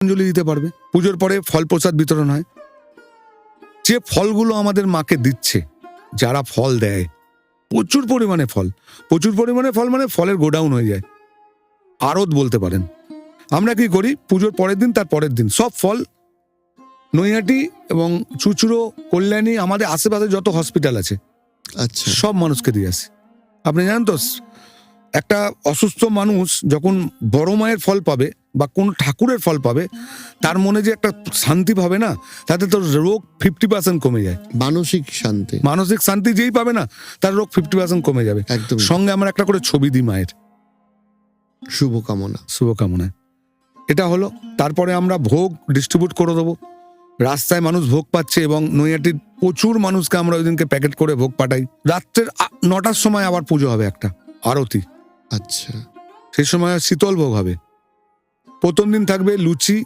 অঞ্জলি দিতে পারবে। পুজোর পরে ফল প্রসাদ বিতরণ হয়। যে ফলগুলো আমাদের মাকে দিচ্ছে, যারা ফল দেয়, প্রচুর পরিমাণে ফল, প্রচুর পরিমাণে ফল মানে ফলের গোডাউন হয়ে যায়, আড়ত বলতে পারেন। আমরা কি করি, পুজোর পরের দিন, তার পরের দিন সব ফল নৈহাটি এবং চুচুড়ো, কল্যাণী, আমাদের আশেপাশে যত হসপিটাল আছে আচ্ছা, সব মানুষকে দিয়ে আসি। আপনি জানেন তো, একটা অসুস্থ মানুষ যখন বড় মায়ের ফল পাবে বা কোন ঠাকুরের ফল পাবে, তার মনে যে একটা শান্তি পাবে না, তাতে তো রোগ 50% কমে যায়। মানসিক শান্তি, মানসিক শান্তি যেই পাবে না, তার রোগ 50% কমে যাবে। একদম সঙ্গে আমরা একটা করে ছবি দিই মায়ের, শুভকামনা। শুভকামনায়। এটা হলো। তারপরে আমরা ভোগ ডিস্ট্রিবিউট করে দেবো। রাস্তায় মানুষ ভোগ পাচ্ছে এবং নৈহাটির প্রচুর মানুষকে আমরা ওই দিনকে প্যাকেট করে ভোগ পাঠাই। রাত্রের 9টার সময় আবার পুজো হবে, একটা আরতি। আচ্ছা, সেই সময় শীতল ভোগ হবে। প্রথম দিন থাকবে লুচি,